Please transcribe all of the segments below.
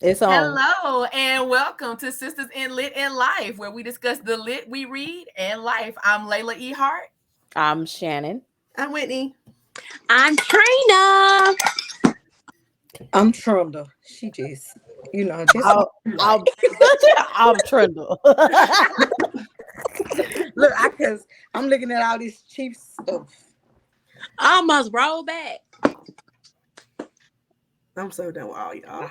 It's on. Hello and welcome to Sisters in Lit in Life, where we discuss the lit we read and life. I'm Leila E Hart. I'm Shannon. I'm Whitney. I'm Trina. I'm Trina. She just, I'm Trindle. Look, because I'm looking at all this cheap stuff. I almost rolled back. I'm so done with all y'all.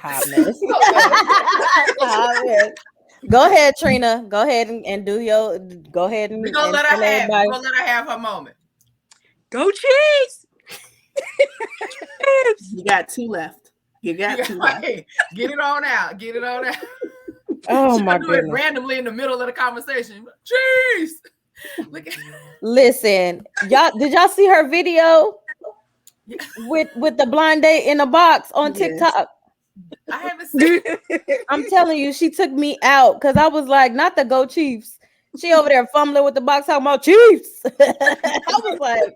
Go ahead, Trina. Go ahead and do your. Go ahead and. We're gonna let her have her moment. Go Chiefs! You got two left. You got two left. Get it on out. Get it on out. Oh my goodness! Do it randomly in the middle of the conversation. Jeez. Look at. Listen, y'all. Did y'all see her video with the blind date in a box on TikTok? I haven't seen it. I'm telling you, she took me out because I was like, not the Go Chiefs. She over there fumbling with the box talking about Chiefs. I was like,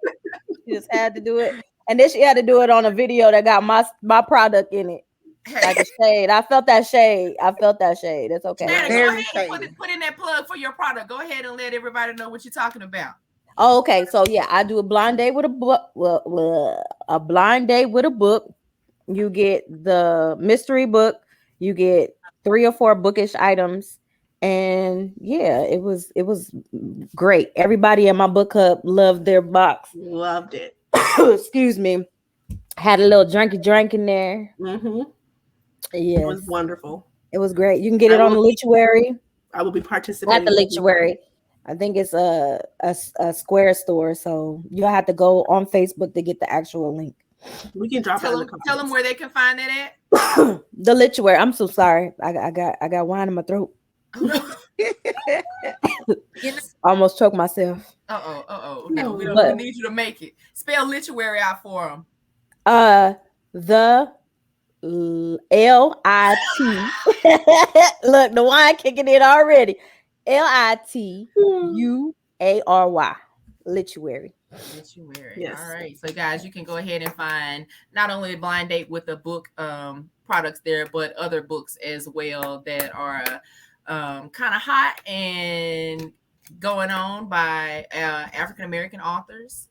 she just had to do it. And then she had to do it on a video that got my product in it. Like a shade. I felt that shade. It's okay. Shannon, go ahead and put in that plug for your product. Go ahead and let everybody know what you're talking about. Oh, okay. So yeah, I do a blind date with a book. A blind date with a book. You get the mystery book. You get 3 or 4 bookish items. And yeah, it was great. Everybody in my book club loved their box. Loved it. Excuse me. Had a little drink in there. Mm-hmm. Yeah, it was wonderful. It was great. You can get it on the Lituary. I will be participating at the Lituary. I think it's a Square store, so you'll have to go on Facebook to get the actual link. We can drop tell them where they can find it at. The Lituary. I'm so sorry. I got wine in my throat. Almost choked myself. No, we need you to make it. Spell Lituary out for them. The L-I-T. Look, the wine kicking in already. L-I-T-U-A-R-Y. Lituary. Yes. All right. So guys, you can go ahead and find not only Blind Date with the book products there, but other books as well that are kind of hot and going on by African American authors.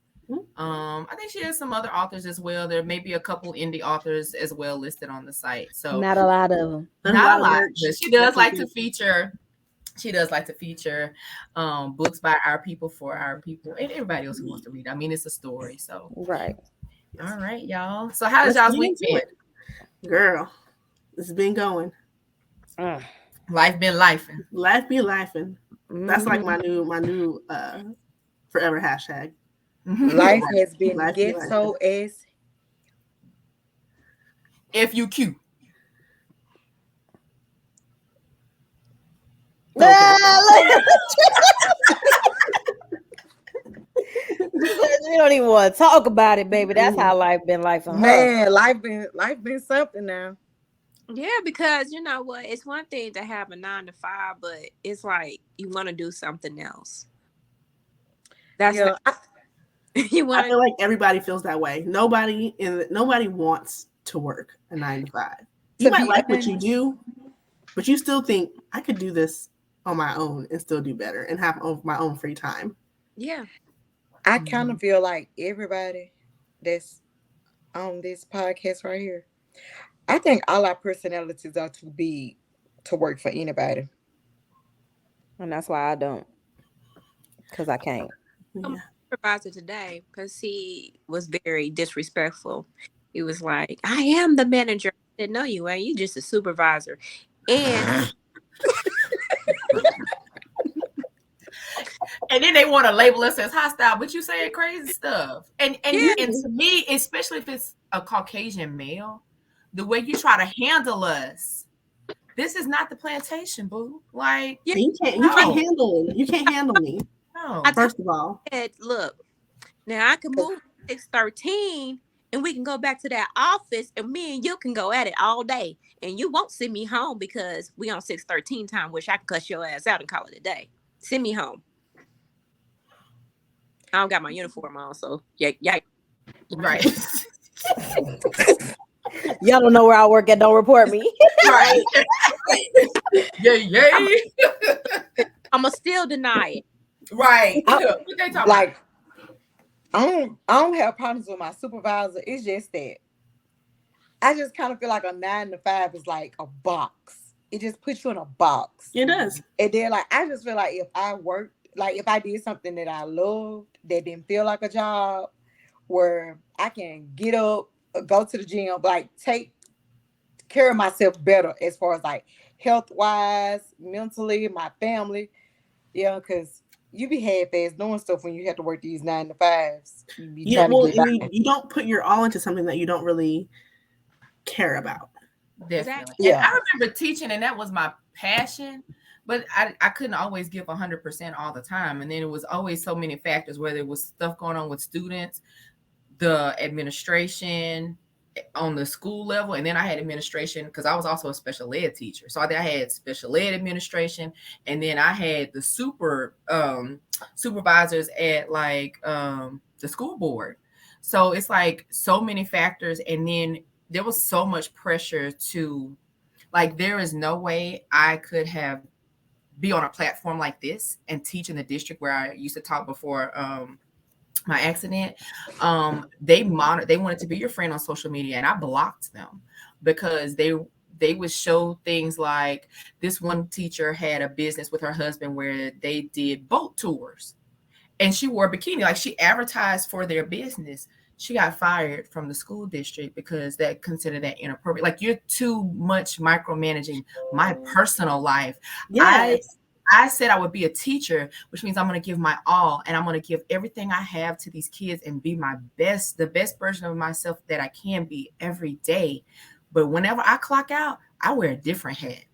I think she has some other authors as well. There may be a couple indie authors as well listed on the site. So not a lot of them. Not a lot. But she does like to feature. She does like to feature books by our people for our people and everybody else who wants to read. I mean, it's a story. So right. All right, y'all. So how does y'all's week been? Girl, it's been going. Life been lifing. Life be lifing. That's like my new forever hashtag. Life has been ghetto as FUQ. You don't even want to talk about it, baby. That's how life been life on her. Man, life been something now. Yeah, because you know what? It's one thing to have a 9 to 5, but it's like you want to do something else. That's I feel like everybody feels that way. Nobody wants to work a 9 to 5. You might like what you do, but you still think I could do this on my own and still do better and have my own free time. Yeah. I kind of feel like everybody that's on this podcast right here, I think all our personalities are too big to work for anybody. And that's why I don't. Because I can't. Yeah. Supervisor today, because he was very disrespectful. He was like, I am the manager. I said, no, you ain't. You just a supervisor. And and then they want to label us as hostile, but you saying crazy stuff. And to me, especially if it's a Caucasian male, the way you try to handle us, this is not the plantation, boo. Like you can't handle me. No. First of all, look, now I can move 613 and we can go back to that office and me and you can go at it all day. And you won't send me home because we on 613 time, which I can cuss your ass out and call it a day. Send me home. I don't got my uniform on, so yeah. Right. Y'all don't know where I work at. Don't report me. Right. Yay. I'ma still deny it. Right. What they talking like, about? I don't have problems with my supervisor. It's just that I just kind of feel like a 9 to 5 is like a box. It just puts you in a box. It does. And then like I just feel like if I worked, like if I did something that I loved that didn't feel like a job, where I can get up, go to the gym, like take care of myself better as far as like health wise, mentally, my family. Yeah, because you be half-ass doing stuff when you have to work these 9 to 5s. You don't put your all into something that you don't really care about. Definitely. Exactly. Yeah. And I remember teaching, and that was my passion, but I couldn't always give 100% all the time. And then it was always so many factors, whether it was stuff going on with students, the administration on the school level, and then I had administration because I was also a special ed teacher. So I had special ed administration, and then I had the supervisors at like the school board. So it's like so many factors, and then there was so much pressure to, like, there is no way I could have be on a platform like this and teach in the district where I used to talk before my accident. They wanted to be your friend on social media, and I blocked them because they would show things like this one teacher had a business with her husband where they did boat tours, and she wore a bikini, like she advertised for their business. She got fired from the school district because they considered that inappropriate. Like, you're too much micromanaging my personal life. Yes. I said I would be a teacher, which means I'm going to give my all, and I'm going to give everything I have to these kids and be the best version of myself that I can be every day. But whenever I clock out, I wear a different hat.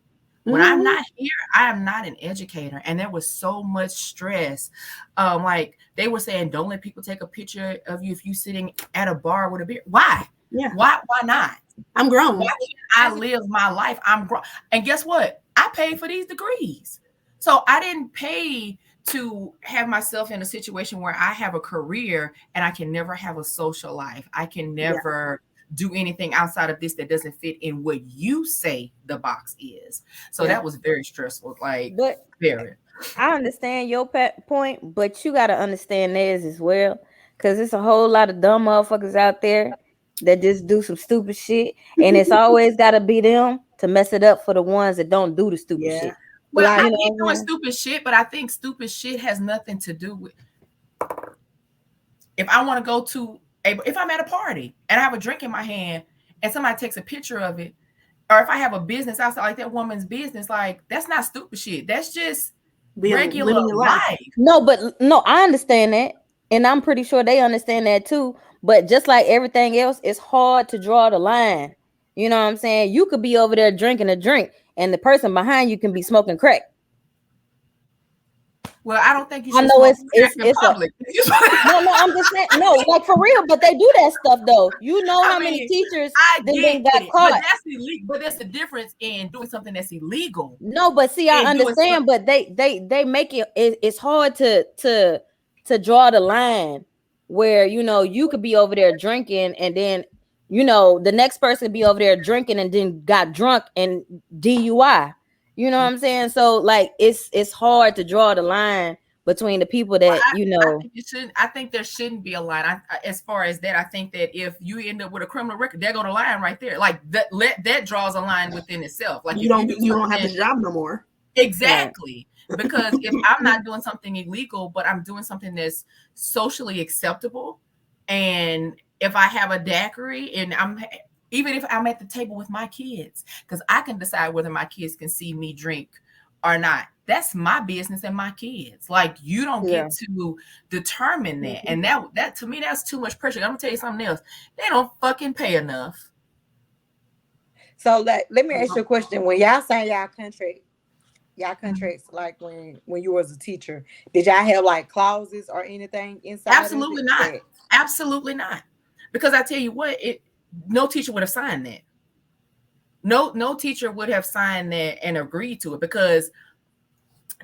When I'm not here, I am not an educator. And there was so much stress. Like they were saying, don't let people take a picture of you if you're sitting at a bar with a beer. Why? Yeah. Why not? I'm grown. Why can't I live my life? I'm grown. And guess what? I paid for these degrees. So I didn't pay to have myself in a situation where I have a career and I can never have a social life. I can never do anything outside of this that doesn't fit in what you say the box is. So that was very stressful. Like, but very. I understand your point, but you got to understand theirs as well, because it's a whole lot of dumb motherfuckers out there that just do some stupid shit, and it's always got to be them to mess it up for the ones that don't do the stupid shit. Well, like, I ain't doing stupid shit, but I think stupid shit has nothing to do with if I want to go to if I'm at a party and I have a drink in my hand and somebody takes a picture of it, or if I have a business outside like that woman's business, like that's not stupid shit. That's just regular life. No, I understand that. And I'm pretty sure they understand that too. But just like everything else, it's hard to draw the line. You know what I'm saying? You could be over there drinking a drink and the person behind you can be smoking crack. Well, I don't think you should. I know it's public. No, I'm just saying, no, like for real, but they do that stuff though. You know how many teachers then got caught. But that's illegal. But that's the difference in doing something that's illegal. No, but see, I understand, but they make it's hard to draw the line where, you know, you could be over there drinking and then, you know, the next person be over there drinking and then got drunk and DUI. You know what I'm saying? So like it's hard to draw the line between the people that, you know. I think there shouldn't be a line. As far as that, I think that if you end up with a criminal record, there go the line right there. Like that draws a line within itself. Like you don't have a job no more. Exactly. Because if I'm not doing something illegal, but I'm doing something that's socially acceptable, and if I have a daiquiri and even if I'm at the table with my kids, because I can decide whether my kids can see me drink or not. That's my business and my kids. Like, you don't get to determine that. And that to me, that's too much pressure. I'm gonna tell you something else. They don't fucking pay enough. So let me ask you a question. When y'all sign y'all contracts, like when you was a teacher, did y'all have like clauses or anything inside? Absolutely not. Absolutely not. Because I tell you what, no teacher would have signed that. No teacher would have signed that and agreed to it, because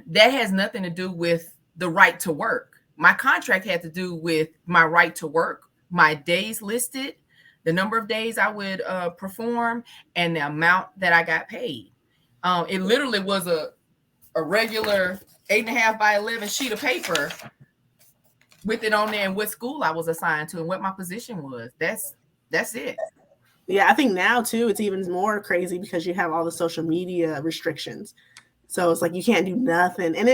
that has nothing to do with the right to work. My contract had to do with my right to work, my days listed, the number of days I would perform, and the amount that I got paid. It literally was a regular 8.5 by 11 sheet of paper with it on there and what school I was assigned to and what my position was. That's it. Yeah, I think now too it's even more crazy because you have all the social media restrictions. So it's like you can't do nothing, and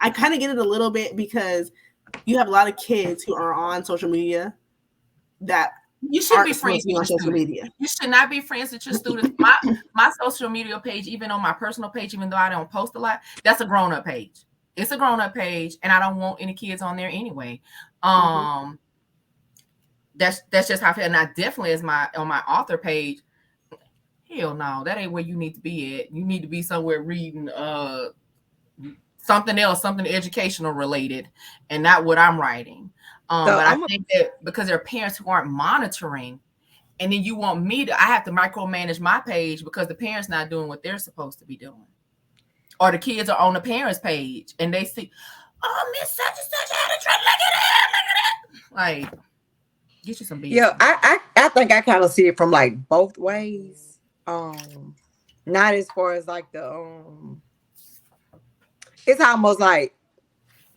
I kind of get it a little bit because you have a lot of kids who are on social media that you should be friends with on social media. You should not be friends with your students. My social media page, even on my personal page, even though I don't post a lot, that's a grown-up page. It's a grown-up page, and I don't want any kids on there anyway. That's just how I feel. And I definitely on my author page. Hell no, that ain't where you need to be at. You need to be somewhere reading something else, something educational related, and not what I'm writing. But I think that because there are parents who aren't monitoring, and then you want me to, I have to micromanage my page because the parents not doing what they're supposed to be doing. Or the kids are on the parents' page and they see, oh, Miss such and such had a trend. Look at that. Like, get you some beats. Yeah, I think I kind of see it from like both ways. Not as far as like the it's almost like,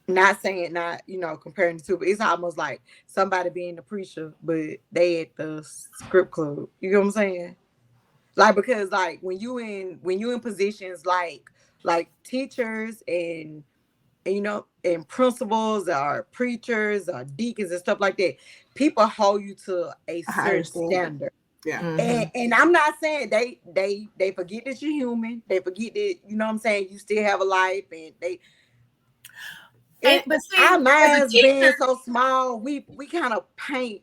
not saying not, comparing the two, but it's almost like somebody being the preacher, but they at the script club. You know what I'm saying? Like, because like when you in positions like teachers and and principals or preachers or deacons and stuff like that, people hold you to a certain standard. Yeah. And I'm not saying they forget that you're human. They forget that, you still have a life, and but see, our minds being so small, we kind of paint.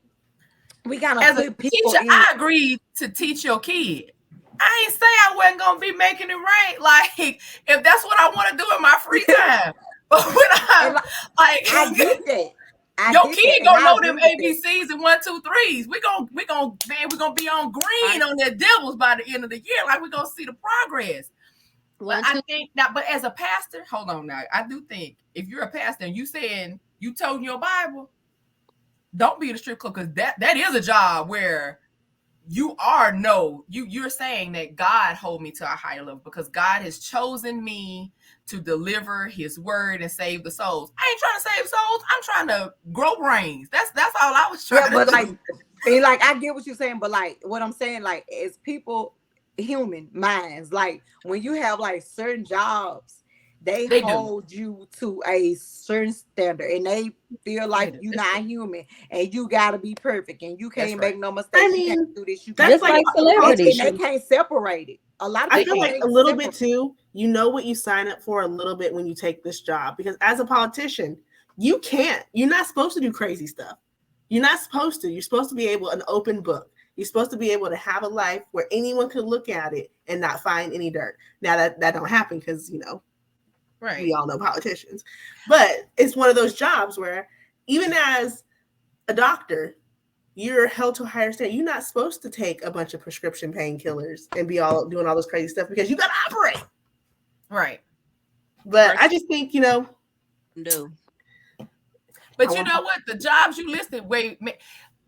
We kind of put people teacher, in. I agree to teach your kid. I ain't say I wasn't gonna be making it right. Like, if that's what I want to do in my free time. But when I get that. Your kid gonna know them ABCs and 1, 2, 3s. We gonna be on green on their devils by the end of the year. Like, we're gonna see the progress. But I think now, but as a pastor, hold on now. I do think if you're a pastor and you saying you told your Bible, don't be in a strip club, because that is a job where you're saying that God hold me to a higher level because God has chosen me to deliver his word and save the souls. I ain't trying to save souls. I'm trying to grow brains. That's all I was trying to do. Like I get what you're saying, but like what I'm saying, like, as people, human minds, like when you have like certain jobs, they hold you to a certain standard, and they feel like you're not human, and you gotta be perfect, and you can't make no mistakes. I mean, you can't do this. You that's like celebrities, and they can't separate it. A lot of I feel like a little bit too. You know what you sign up for a little bit when you take this job, because as a politician, you're not supposed to do crazy stuff. You're not supposed to. You're supposed to be an open book. You're supposed to be able to have a life where anyone could look at it and not find any dirt. Now that don't happen because right. We all know politicians, but it's one of those jobs where even as a doctor, you're held to a higher standard. You're not supposed to take a bunch of prescription painkillers and be all doing all this crazy stuff because you got to operate. Right. But I just think, No. But you know what? The jobs you listed,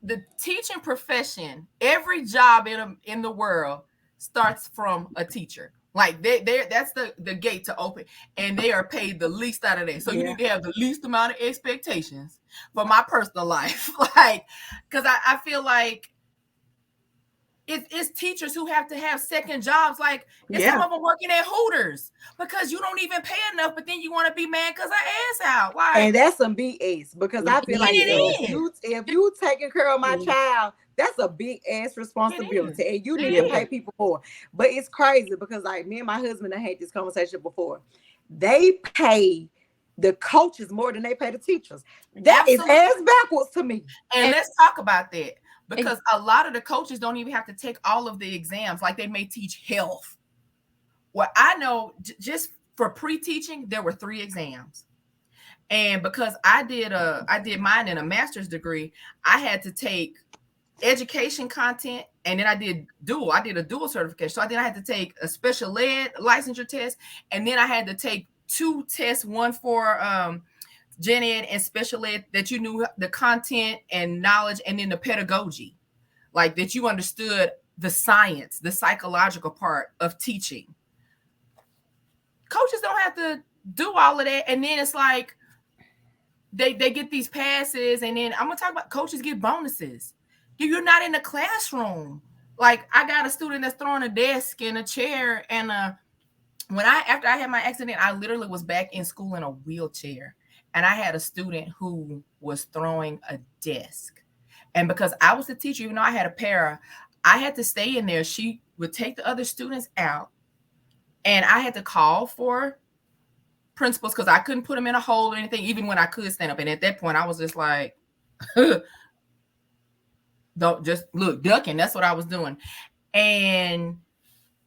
the teaching profession, every job in the world starts from a teacher. Like that's the gate to open, and they are paid the least out of that. So you need to have the least amount of expectations for my personal life, like, because I feel like it's teachers who have to have second jobs. Like, some of them working at Hooters because you don't even pay enough, but then you want to be mad because her ass out. Like, and that's some BS, because I feel like if you taking care of my child, that's a big ass responsibility, and you need to pay people more. But it's crazy because, like, me and my husband, I had this conversation before. They pay the coaches more than they pay the teachers. That is ass backwards to me. And let's talk about that, because a lot of the coaches don't even have to take all of the exams. Like, they may teach health. Well, I know just for pre-teaching, there were 3 exams. And because I did mine in a master's degree, I had to take education content, and then I did a dual certification. So then I had to take a special ed licensure test, and then I had to take 2 tests, one for gen ed and special ed, that you knew the content and knowledge, and then the pedagogy. like that you understood the science, the psychological part of teaching. Coaches don't have to do all of that. And then it's like they get these passes, and then I'm gonna talk about coaches get bonuses. You're not in the classroom. Like, I got a student that's throwing a desk and a chair, and after I had my accident, I literally was back in school in a wheelchair, and I had a student who was throwing a desk. And because I was the teacher, even though I had a para, I had to stay in there. She would take the other students out, and I had to call for principals because I couldn't put them in a hole or anything, even when I could stand up. And at that point, I was just like, don't just look, ducking. That's what I was doing. And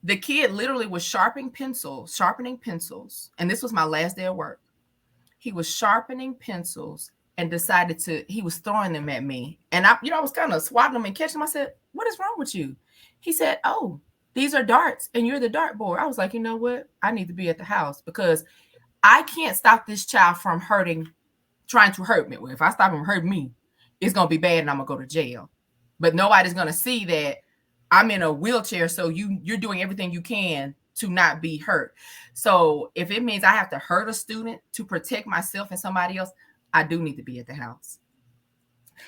the kid literally was sharpening pencils. And this was my last day of work. He was sharpening pencils and he was throwing them at me. And I was kind of swatting them and catching them. I said, what is wrong with you? He said, oh, these are darts and you're the dartboard. I was like, you know what? I need to be at the house because I can't stop this child from trying to hurt me. Well, if I stop him from hurting me, it's going to be bad and I'm going to go to jail. But nobody's going to see that I'm in a wheelchair, so you're doing everything you can to not be hurt. So if it means I have to hurt a student to protect myself and somebody else, I do need to be at the house.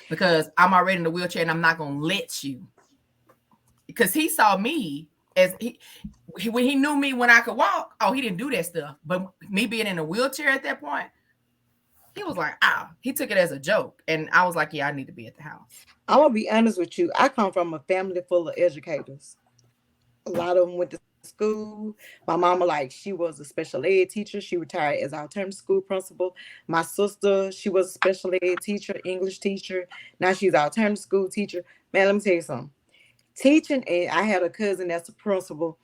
Because I'm already in the wheelchair and I'm not going to let you. Because he saw me as when he knew me when I could walk. Oh, he didn't do that stuff. But me being in a wheelchair at that point, he was like, he took it as a joke. And I was like, yeah, I need to be at the house. I'm going to be honest with you. I come from a family full of educators. A lot of them went to school. My mama, she was a special ed teacher. She retired as alternative school principal. My sister, she was a special ed teacher, English teacher. Now she's an alternative school teacher. Man, let me tell you something. Teaching, and I had a cousin that's a principal.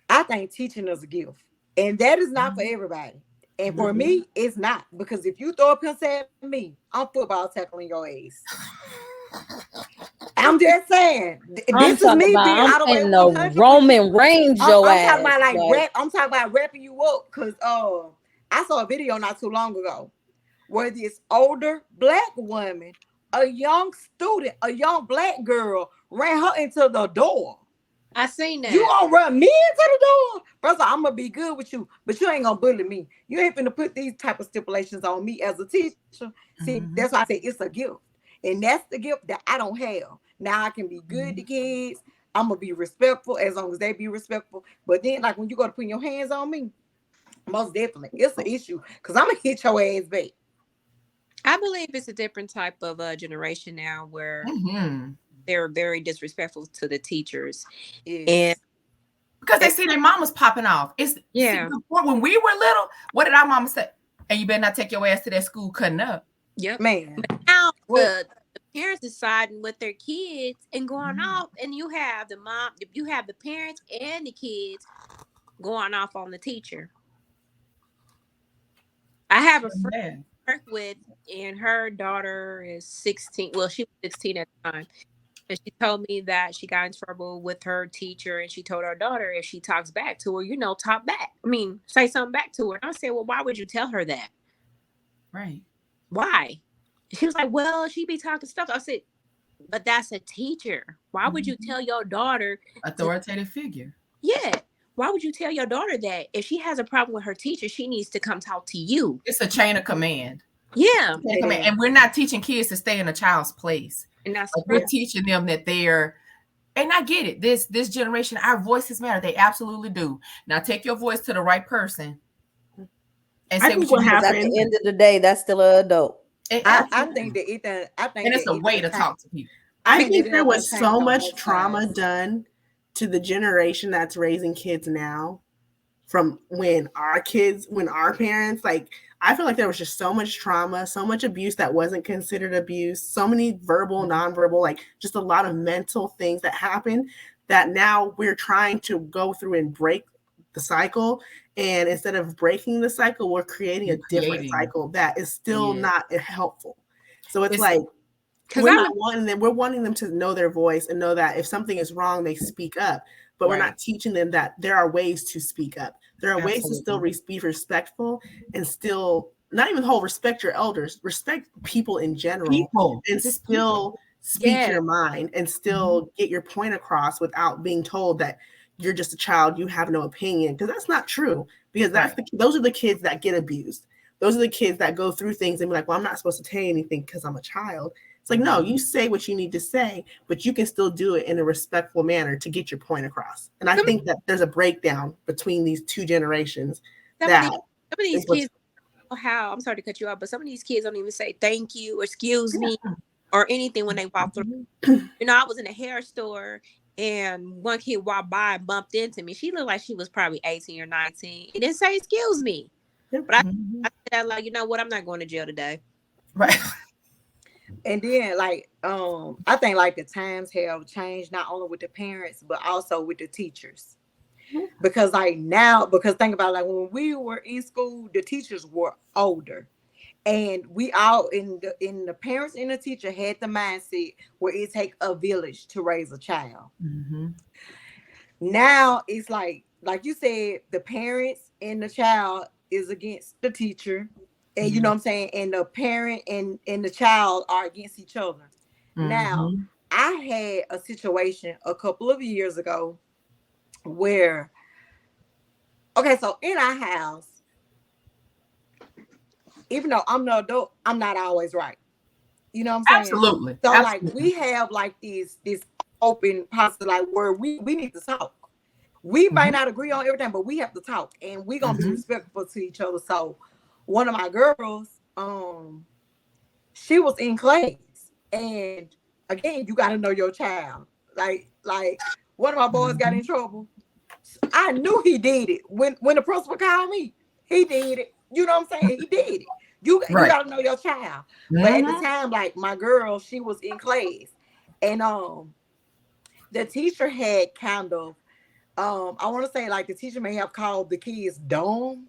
I think teaching is a gift. And that is not for everybody. And for me, it's not. Because if you throw a pencil at me, I'm football tackling your ass. I'm just saying. This is me being out of way. No Roman Reigns, your ass. I'm talking about rap. I'm talking about wrapping you up. Because I saw a video not too long ago where this older black woman, a young student, a young black girl, ran her into the door. I seen that. You gonna run me into the door? First of all, I'm gonna be good with you, but you ain't gonna bully me. You ain't finna put these type of stipulations on me as a teacher. See, that's why I say it's a gift. And that's the gift that I don't have. Now I can be good to kids. I'm gonna be respectful as long as they be respectful. But then, when you go to put your hands on me, most definitely, it's an issue because I'm gonna hit your ass back. I believe it's a different type of generation now where they're very disrespectful to the teachers. And because they see their mamas popping off. When we were little, what did our mama say? And you better not take your ass to that school cutting up. Yep. Man. But now the parents deciding with their kids and going off, and you have the parents and the kids going off on the teacher. I have a friend I work with, and her daughter is 16. Well, she was 16 at the time. And she told me that she got in trouble with her teacher, and she told her daughter if she talks back to her, talk back. I mean, say something back to her. And I said, well, why would you tell her that? Right. Why? She was like, well, she be talking stuff. I said, but that's a teacher. Why would you tell your daughter? Authoritative figure. Yeah. Why would you tell your daughter that if she has a problem with her teacher, she needs to come talk to you? It's a chain of command. Yeah. And we're not teaching kids to stay in a child's place. And that's we're teaching them that and I get it. This generation, our voices matter. They absolutely do. Now take your voice to the right person and say what happens. At the end of the day, that's still an adult. I think that and it's a way to talk to people. I think there was so much trauma done to the generation that's raising kids now from when our parents, I feel like there was just so much trauma, so much abuse that wasn't considered abuse, so many verbal, nonverbal, just a lot of mental things that happened that now we're trying to go through and break the cycle. And instead of breaking the cycle, we're creating a different cycle that is still not helpful. So it's we're wanting them to know their voice and know that if something is wrong, they speak up. But we're not teaching them that there are ways to speak up. There are ways to still be respectful and still not even respect your elders, respect people in general, and still speak your mind and still get your point across without being told that you're just a child, you have no opinion, because that's not true. Because those are the kids that get abused. Those are the kids that go through things and be like, well, I'm not supposed to tell you anything because I'm a child. It's like, no, you say what you need to say, but you can still do it in a respectful manner to get your point across. And I think that there's a breakdown between these two generations. Some of these kids, I'm sorry to cut you off, but some of these kids don't even say thank you or excuse me or anything when they walk through. I was in a hair store and one kid walked by and bumped into me. She looked like she was probably 18 or 19. It didn't say excuse me. But I said, like, you know what? I'm not going to jail today. Right. And then, like, I think, like, the times have changed not only with the parents, but also with the teachers. Because, like, now, because think about, like, when we were in school, the teachers were older. And we all, in the parents and the teacher had the mindset where it takes a village to raise a child. Now, it's like you said, the parents and the child is against the teacher, and you know what I'm saying, and the parent and the child are against each other. Now, I had a situation a couple of years ago where, so in our house, even though I'm the adult, I'm not always right. You know what I'm saying? Absolutely. So like we have like this open policy, like where we need to talk. We might not agree on everything, but we have to talk, and we're gonna be respectful to each other. So one of my girls, she was in class, and again, you got to know your child. Like one of my boys got in trouble. I knew he did it when the principal called me. He did it. You know what I'm saying? He did it. You got to know your child. But at the time, like my girl, she was in class, and the teacher had kind of. I want to say like the teacher may have called the kids dumb.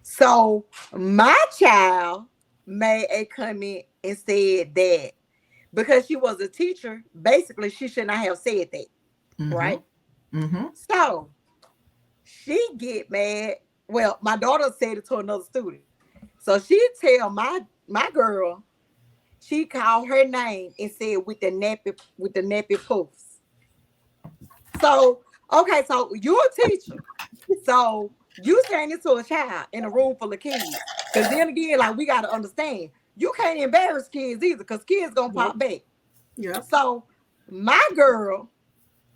So my child made a comment and said that because she was a teacher, basically she should not have said that, right? So she get mad. Well, my daughter said it to another student. So she tell my girl, she called her name and said with the nappy poofs. So, okay, so you're a teacher. So you standing to a child in a room full of kids. Because then again, like we got to understand, you can't embarrass kids either because kids going to pop back. Yeah. So my girl,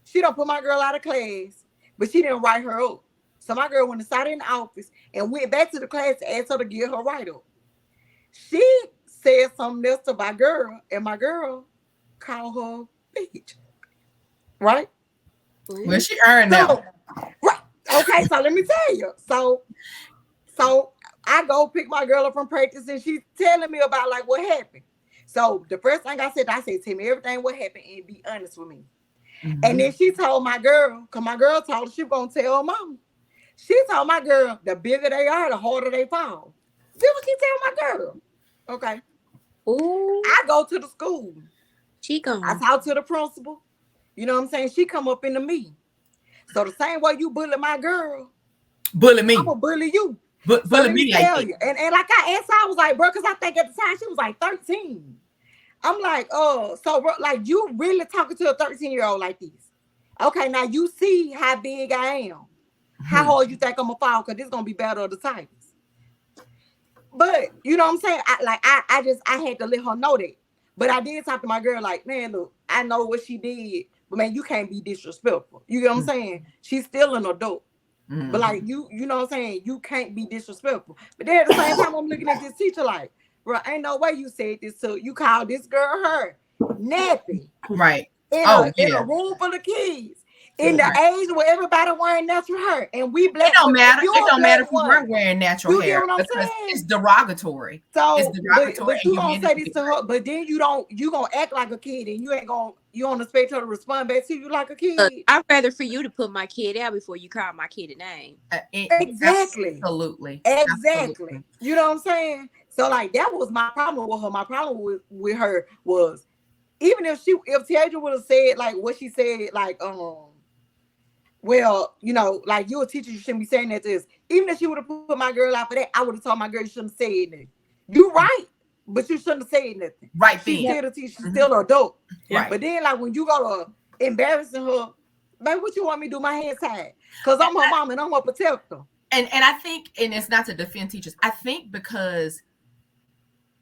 she don't put my girl out of class, but she didn't write her up. So my girl went inside in the office and went back to the class to ask her to get her write up. She said something else to my girl, and my girl called her bitch. Right? Well, she earned that. Right. Okay, so let me tell you. So I go pick my girl up from practice, and she's telling me about like what happened. So the first thing I said, tell me everything what happened and be honest with me. And then she told my girl, because my girl told her she was going to tell her mama. She told my girl, the bigger they are, the harder they fall. See what she tell my girl? Okay. Ooh. I go to the school. I talk to the principal. You know what I'm saying? She come up into me. So the same way you bully my girl, bully me. I'm gonna bully you. Bully me. And like I asked her, I was like, bro, because I think at the time she was like 13. I'm like, oh, so bro, like you really talking to a 13-year-old like this? Okay, now you see how big I am. How hard you think I'm gonna fall? Because this is gonna be Battle of the Titans. But you know what I'm saying? I had to let her know that. But I did talk to my girl, like, man, look, I know what she did, but man, you can't be disrespectful. You get what I'm saying? She's still an adult. But like you know what I'm saying? You can't be disrespectful. But then at the same time, I'm looking at this teacher like, bro, ain't no way you said this to you call this girl her nappy. Right. In a room full of kids. In the age where everybody wearing natural hair, and we black. It don't matter. It don't matter if you weren't wearing natural you hair. Get what I'm because saying? It's derogatory. So, it's derogatory. But you don't say this to her. But then you gonna act like a kid, and you don't expect her to respond back to you like a kid. I'd rather for you to put my kid out before you call my kid a name. Exactly. Absolutely. Exactly. You know what I'm saying? So like that was my problem with her. My problem with her was even if Tiaja would have said like what she said, like well, you know, like you're a teacher, you shouldn't be saying that to us. Even if she would have put my girl out for that, I would have told my girl you shouldn't say it. You right. but you shouldn't have said nothing. Right She's then. still a teacher, she's still an adult. Right. But then, like, when you go to embarrassing her, babe, what you want me to do? My hands tied. Because I'm her mom and I'm her protector. And I think, and it's not to defend teachers, I think because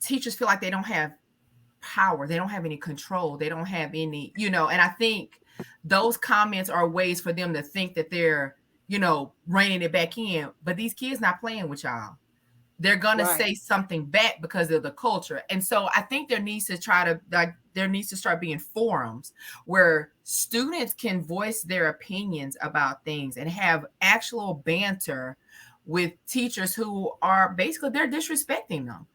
teachers feel like they don't have power, they don't have any control, they don't have any, you know, and I think those comments are ways for them to think that they're, you know, reining it back in. But these kids not playing with y'all. They're gonna say something back because of the culture. And so I think there needs to start being forums where students can voice their opinions about things and have actual banter with teachers who are basically, they're disrespecting them.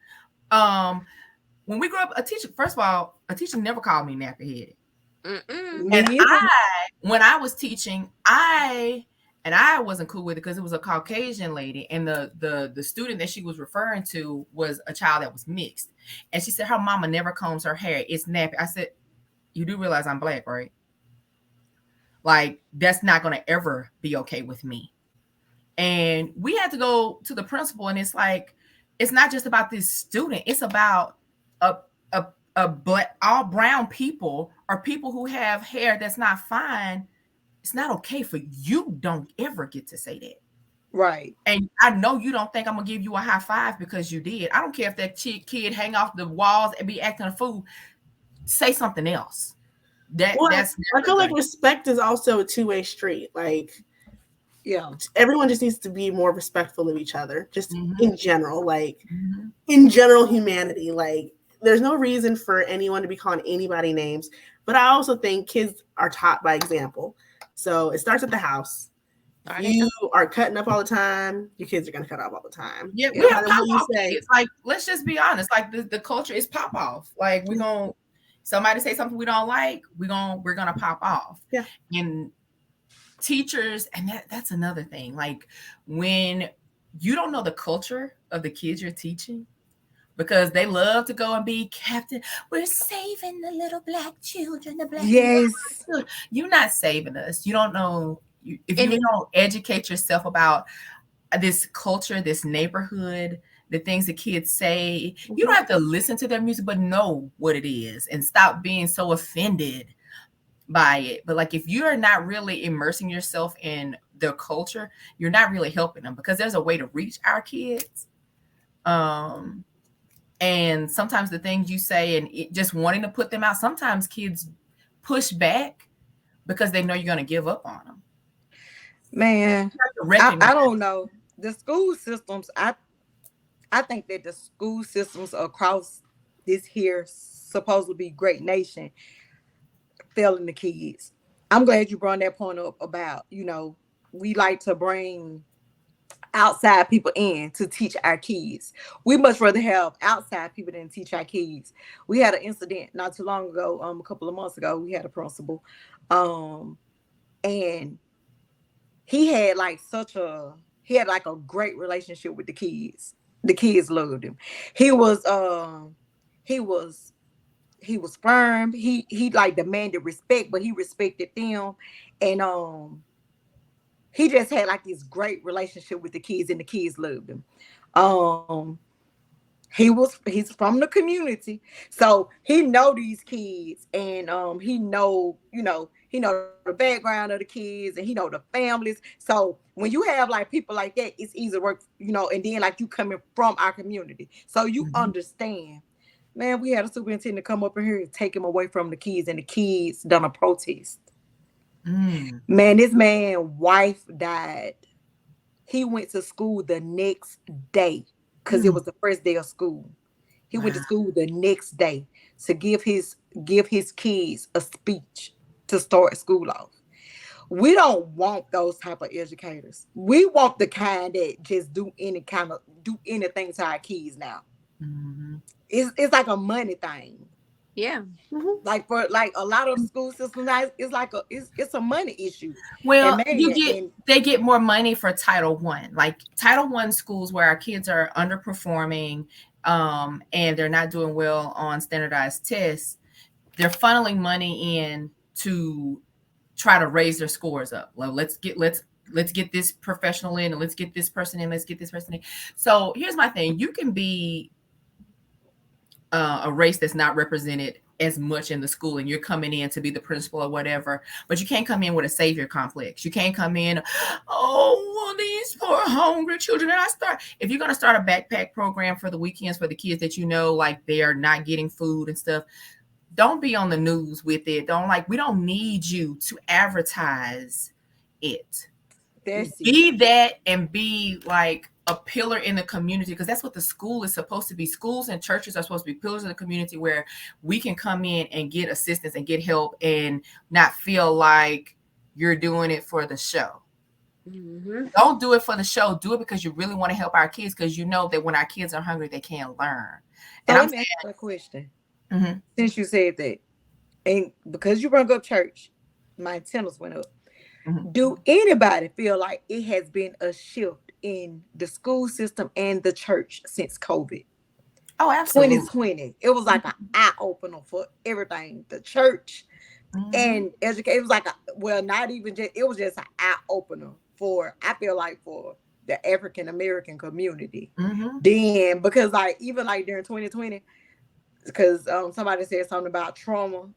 When we grew up, first of all, a teacher never called me nappy headed. And when I was teaching, I wasn't cool with it because it was a Caucasian lady, and the student that she was referring to was a child that was mixed. And she said her mama never combs her hair. It's nappy. I said, you do realize I'm black, right? Like, that's not going to ever be okay with me. And we had to go to the principal, and it's like, it's not just about this student. It's about a black, all brown people or people who have hair that's not fine. It's not okay for you. Don't ever get to say that. Right. And I know you don't think I'm going to give you a high five because you did. I don't care if that kid hang off the walls and be acting a fool. Say something else. That's I feel like respect is also a two-way street. Like, yeah, everyone just needs to be more respectful of each other, just in general, like in general humanity. Like, there's no reason for anyone to be calling anybody names. But I also think kids are taught by example. So it starts at the house. If you are cutting up all the time, your kids are going to cut up all the time. Yeah, we have pop-off kids. Like, let's just be honest. Like, the culture is pop-off. Like, we're going to, somebody say something we don't like, we're going to pop off. Yeah. And teachers, and that's another thing. Like, when you don't know the culture of the kids you're teaching, because they love to go and be captain. We're saving the little black children. The black children. You're not saving us. You don't know. If you don't educate yourself about this culture, this neighborhood, the things the kids say, you don't have to listen to their music, but know what it is and stop being so offended by it. But like, if you're not really immersing yourself in their culture, you're not really helping them, because there's a way to reach our kids. And sometimes the things you say and just wanting to put them out, sometimes kids push back because they know you're going to give up on them. Man, I don't know. The school systems, I think that the school systems across this here supposed to be great nation failing the kids. I'm glad you brought that point up about, you know, we like to bring outside people in to teach our kids. We much rather have outside people than teach our kids. We had an incident not too long ago, a couple of months ago. We had a principal, and he had like a great relationship with the kids. The kids loved him. He was firm. He like demanded respect, but he respected them, and he just had like this great relationship with the kids, and the kids loved him. He's from the community, so he know these kids, and he know the background of the kids, and he know the families. So when you have like people like that, it's easy to work, you know, and then like you coming from our community, so you understand. Man, we had a superintendent come up in here and take him away from the kids, and the kids done a protest. Man, this man's wife died. He went to school the next day because it was the first day of school. He went to school the next day to give his kids a speech to start school off. We don't want those type of educators. We want the kind that just do anything to our kids now. It's like a money thing. Yeah. Like for like a lot of the school systems, it's like it's a money issue. Well, they get more money for Title I, like Title I schools where our kids are underperforming, and they're not doing well on standardized tests. They're funneling money in to try to raise their scores up. Well, let's get this professional in, and let's get this person in, let's get this person in. So here's my thing: you can be a race that's not represented as much in the school, and you're coming in to be the principal or whatever, but you can't come in with a savior complex. You can't come in, oh, well, these poor hungry children. And if you're going to start a backpack program for the weekends for the kids that you know, like they are not getting food and stuff, don't be on the news with it. We don't need you to advertise it. Be that and be like a pillar in the community, because that's what the school is supposed to be. Schools and churches are supposed to be pillars of the community where we can come in and get assistance and get help and not feel like you're doing it for the show. Mm-hmm. Don't do it for the show. Do it because you really want to help our kids, because you know that when our kids are hungry, they can't learn. And let me ask you a question. Mm-hmm. Since you said that, and because you brought up church, my antennas went up. Mm-hmm. Do anybody feel like it has been a shift in the school system and the church since COVID? Oh, absolutely. 2020. It was like an eye opener for everything. The church and education. It was like not even just, it was just an eye opener for, I feel like, for the African American community. Mm-hmm. Then, because like even like during 2020, because somebody said something about trauma.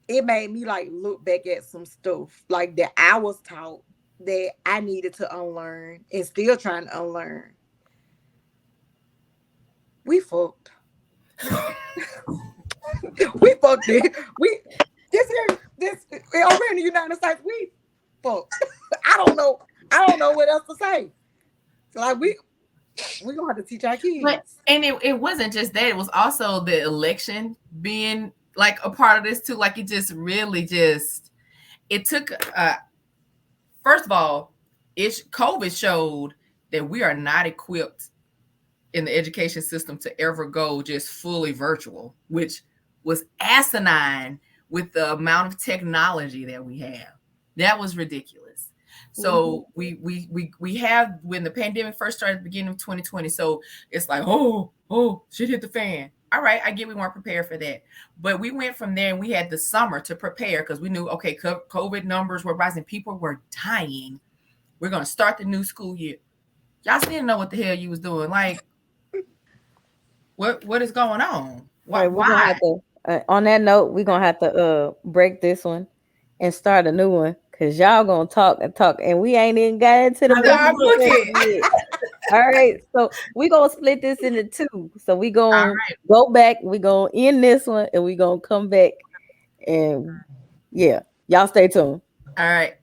It made me like look back at some stuff like that I was taught that I needed to unlearn and still trying to unlearn. We fucked. We fucked it. This over in the United States, we fucked. I don't know what else to say. So like we're gonna have to teach our kids. And it wasn't just that, it was also the election being like a part of this too. Like it just really it took first of all, COVID showed that we are not equipped in the education system to ever go just fully virtual, which was asinine with the amount of technology that we have. That was ridiculous. So we have, when the pandemic first started at the beginning of 2020, so it's like, oh, shit hit the fan. All right, I get we weren't prepared for that. But we went from there and we had the summer to prepare because we knew, okay, COVID numbers were rising. People were dying. We're going to start the new school year. Y'all still didn't know what the hell you was doing. Like, what is going on? Why? On that note, we're going to have to break this one and start a new one, because y'all going to talk, and we ain't even got into the book. All right, so we're going to split this into two. So we're going to go back, we're going to end this one, and we're going to come back. And yeah, y'all stay tuned. All right.